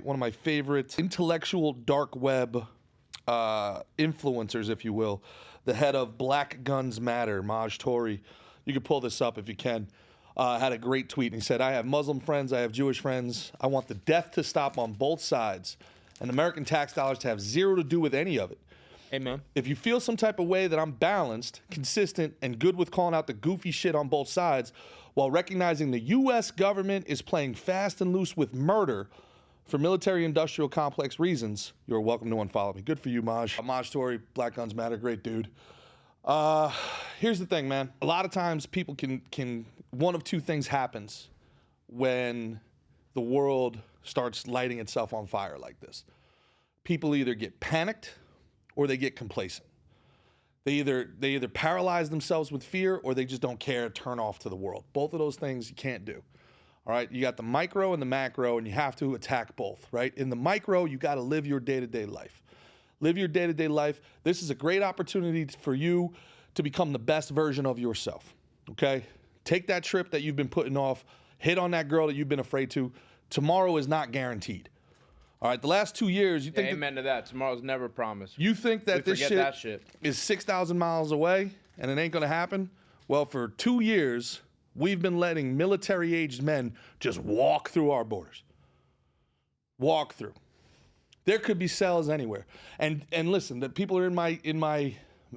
one of my favorite intellectual dark web influencers, if you will, the head of Black Guns Matter, Maj Touri. You can pull this up if you can. Had a great tweet, and he said, I have Muslim friends, I have Jewish friends. I want the death to stop on both sides, and American tax dollars to have zero to do with any of it. Amen. If you feel some type of way that I'm balanced, consistent, and good with calling out the goofy shit on both sides, while recognizing the U.S. government is playing fast and loose with murder for military-industrial complex reasons, you're welcome to unfollow me. Good for you, Maj. Maj Touri, Black Guns Matter, great dude. Here's the thing, man. A lot of times people can one of two things happens when the world starts lighting itself on fire like this. People either get panicked or they get complacent. They either paralyze themselves with fear or they just don't care, turn off to the world. Both of those things you can't do. All right, you got the micro and the macro, and you have to attack both, right? In the micro, you got to live your day-to-day life. Live your day-to-day life. This is a great opportunity for you to become the best version of yourself, okay? Take that trip that you've been putting off. Hit on that girl that you've been afraid to. Tomorrow is not guaranteed. All right, the last 2 years, you think amen to that. Tomorrow's never promised. You think that this shit is 6,000 miles away and it ain't going to happen? Well, for 2 years, we've been letting military-aged men just walk through our borders. Walk through. There could be cells anywhere. And listen, that people are in my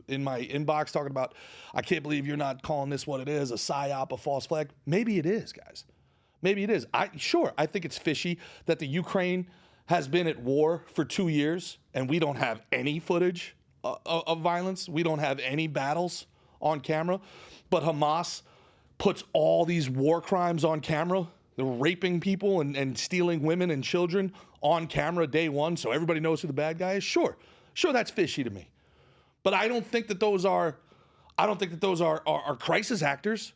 inbox talking about, I can't believe you're not calling this what it is, a psyop, a false flag. Maybe it is, guys. Maybe it is. Sure, I think it's fishy that the Ukraine has been at war for 2 years and we don't have any footage of violence. We don't have any battles on camera. But Hamas puts all these war crimes on camera. They're raping people and stealing women and children on camera day one so everybody knows who the bad guy is. Sure, that's fishy to me. But I don't think that those are crisis actors.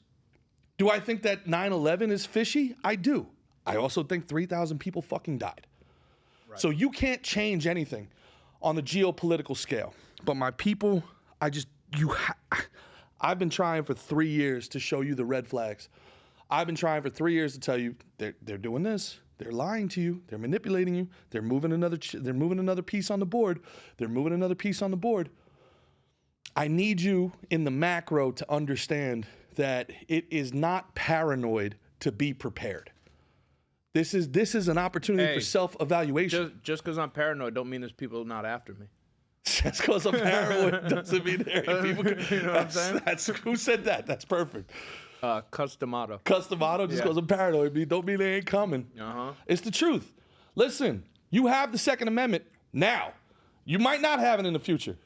Do I think that 9/11 is fishy? I do. I also think 3,000 people fucking died. Right. So you can't change anything on the geopolitical scale. But my people, I've been trying for 3 years to show you the red flags. I've been trying for 3 years to tell you they're doing this. They're lying to you. They're manipulating you. They're moving another piece on the board. They're moving another piece on the board. I need you in the macro to understand that it is not paranoid to be prepared. This is an opportunity for self-evaluation. Just because I'm paranoid don't mean there's people not after me. Just because I'm paranoid doesn't mean there ain't people. You know what I'm saying? Who said that? That's perfect. Customato. Customato, just because I'm paranoid don't mean they ain't coming. It's the truth. Listen, you have the Second Amendment now. You might not have it in the future.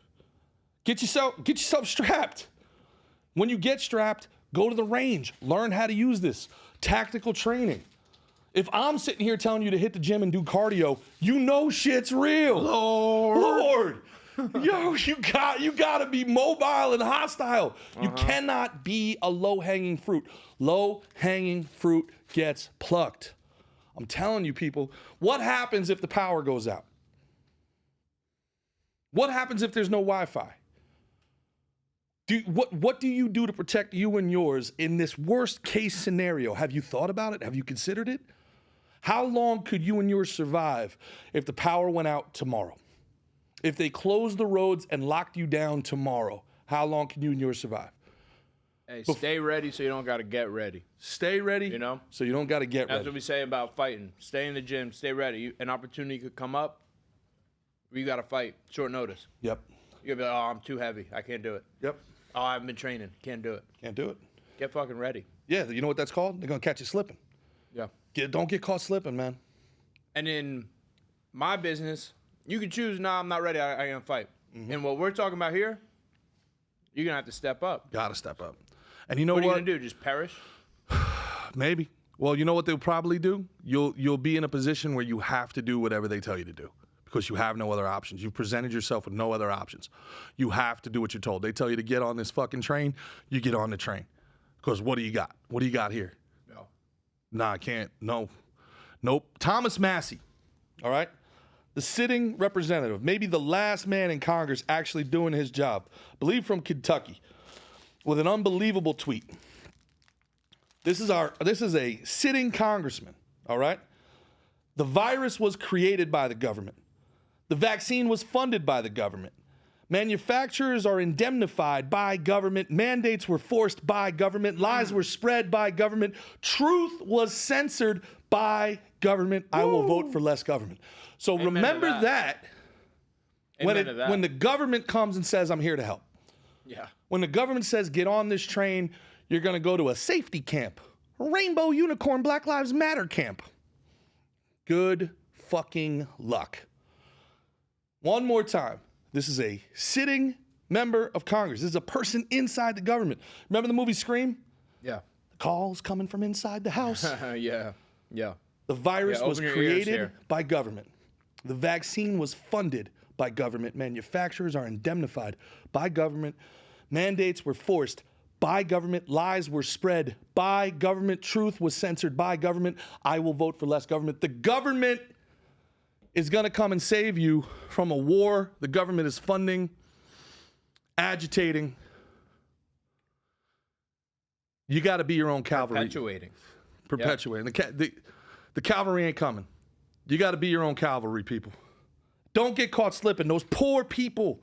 Get yourself strapped. When you get strapped, go to the range. Learn how to use this. Tactical training. If I'm sitting here telling you to hit the gym and do cardio, you know shit's real. Lord. Yo, you gotta be mobile and hostile. You cannot be a low-hanging fruit. Low-hanging fruit gets plucked. I'm telling you, people. What happens if the power goes out? What happens if there's no Wi-Fi? What do you do to protect you and yours in this worst-case scenario? Have you thought about it? Have you considered it? How long could you and yours survive if the power went out tomorrow? If they closed the roads and locked you down tomorrow, how long can you and yours survive? Hey, stay ready so you don't got to get ready. Stay ready, so you don't got to get ready. That's what we say about fighting. Stay in the gym, stay ready. An opportunity could come up where you got to fight, short notice. Yep. You're going to be like, oh, I'm too heavy. I can't do it. Yep. Oh, I haven't been training. Can't do it. Can't do it. Get fucking ready. Yeah, you know what that's called? They're going to catch you slipping. Yeah. Don't get caught slipping, man. And in my business, you can choose, nah, I'm not ready. I ain't gonna fight. And what we're talking about here, you're going to have to step up. Got to step up. And you know what? What are you going to do? Just perish? Maybe. Well, you know what they'll probably do? You'll be in a position where you have to do whatever they tell you to do because you have no other options. You've presented yourself with no other options. You have to do what you're told. They tell you to get on this fucking train, you get on the train. Because what do you got? What do you got here? No. Nah, I can't. No. Nope. Thomas Massie, all right? The sitting representative, maybe the last man in Congress actually doing his job, I believe from Kentucky, with an unbelievable tweet. This is a sitting congressman, all right? The virus was created by the government. The vaccine was funded by the government. Manufacturers are indemnified by government. Mandates were forced by government. Lies were spread by government. Truth was censored by government. I will vote for less government. So Amen remember to that. When the government comes and says, I'm here to help. Yeah. When the government says, get on this train, you're going to go to a safety camp, a Rainbow Unicorn Black Lives Matter camp. Good fucking luck. One more time. This is a sitting member of Congress. This is a person inside the government. Remember the movie Scream? Yeah. The call's coming from inside the house. Yeah. The virus was open your ears created here. by government. The vaccine was funded by government. Manufacturers are indemnified by government. Mandates were forced by government. Lies were spread by government. Truth was censored by government. I will vote for less government. The government is going to come and save you from a war the government is funding, agitating. You got to be your own cavalry. Perpetuating. Yep. The cavalry ain't coming. You got to be your own cavalry, people. Don't get caught slipping. Those poor people,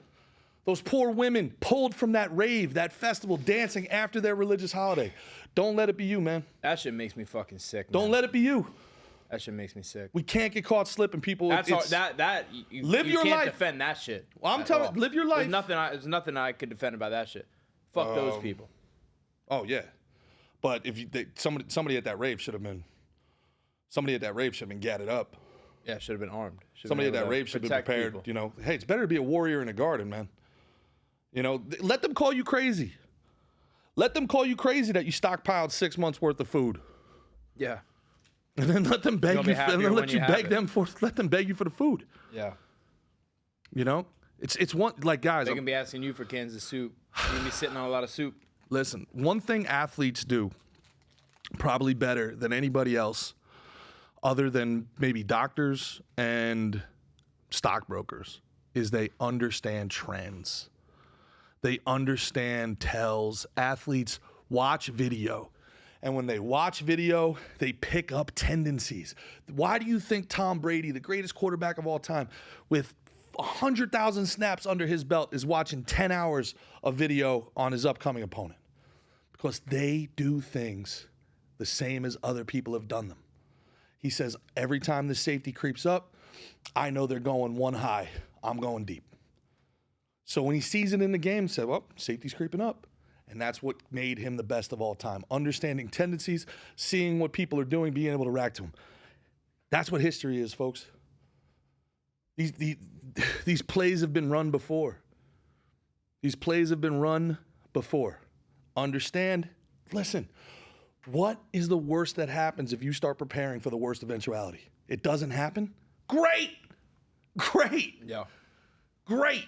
those poor women pulled from that rave, that festival, dancing after their religious holiday. Don't let it be you, man. That shit makes me fucking sick, man. Don't let it be you. That shit makes me sick. We can't get caught slipping, people. That's hard. You your can't life. defend that shit. Well, I'm telling you, live your life. There's nothing I could defend about that shit. Fuck those people. Oh yeah, but if somebody at that rave should have been gadded up. Yeah, should have been armed. Somebody at that rave should have been prepared. People. You know, hey, it's better to be a warrior in a garden, man. You know, let them call you crazy. Let them call you crazy that you stockpiled 6 months worth of food. Yeah. And then let them beg you. And then let them beg you for the food. Yeah. You know, it's one like guys. They're gonna be asking you for cans of soup. You're gonna be sitting on a lot of soup. Listen, one thing athletes do probably better than anybody else, other than maybe doctors and stockbrokers, is they understand trends. They understand tells. Athletes watch video. And when they watch video, they pick up tendencies. Why do you think Tom Brady, the greatest quarterback of all time, with 100,000 snaps under his belt, is watching 10 hours of video on his upcoming opponent? Because they do things the same as other people have done them. He says, every time the safety creeps up, I know they're going one high. I'm going deep. So when he sees it in the game, he said, well, safety's creeping up. And that's what made him the best of all time. Understanding tendencies, seeing what people are doing, being able to react to them. That's what history is, folks. These plays have been run before. These plays have been run before. Understand? Listen, what is the worst that happens if you start preparing for the worst eventuality? It doesn't happen? Great! Yeah. Great!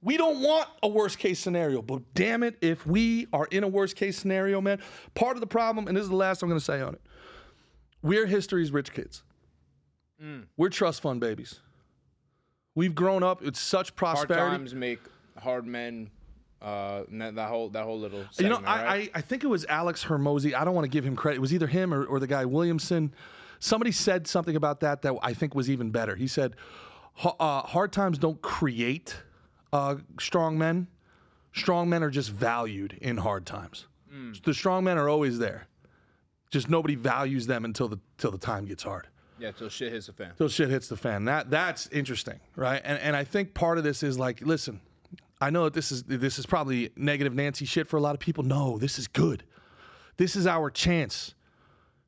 We don't want a worst case scenario, but damn it, if we are in a worst case scenario, man, part of the problem, and this is the last I'm going to say on it, we're history's rich kids. We're trust fund babies. We've grown up with such prosperity. Hard times make hard men. That whole little segment, you know, right? I think it was Alex Hermosi. I don't want to give him credit. It was either him or the guy Williamson. Somebody said something about that I think was even better. He said, hard times don't create strong men. Strong men are just valued in hard times. The strong men are always there. Just nobody values them until the time gets hard. Yeah, till shit hits the fan. Till shit hits the fan. That's interesting, right? And I think part of this is like, listen, I know that this is probably negative Nancy shit for a lot of people. No, this is good. This is our chance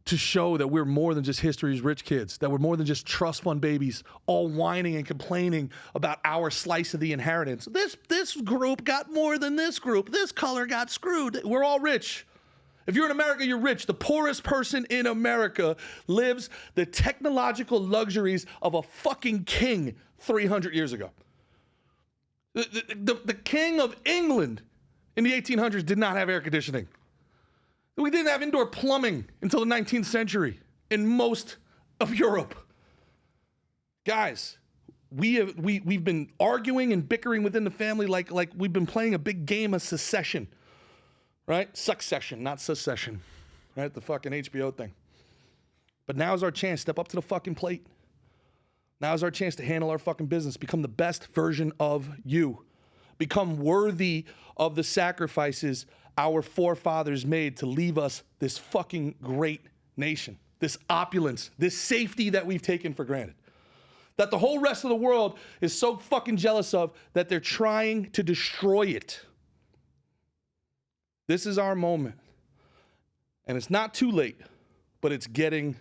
to show that we're more than just history's rich kids, that we're more than just trust fund babies, all whining and complaining about our slice of the inheritance. This group got more than this group. This color got screwed. We're all rich. If you're in America, you're rich. The poorest person in America lives the technological luxuries of a fucking king 300 years ago. The king of England in the 1800s did not have air conditioning. We didn't have indoor plumbing until the 19th century in most of Europe. Guys, we've been arguing and bickering within the family like we've been playing a big game of secession, right? Succession, not secession, right? The fucking HBO thing. But now's our chance. Step up to the fucking plate. Now's our chance to handle our fucking business. Become the best version of you. Become worthy of the sacrifices our forefathers made to leave us this fucking great nation. This opulence, this safety that we've taken for granted. That the whole rest of the world is so fucking jealous of that they're trying to destroy it. This is our moment. And it's not too late, but it's getting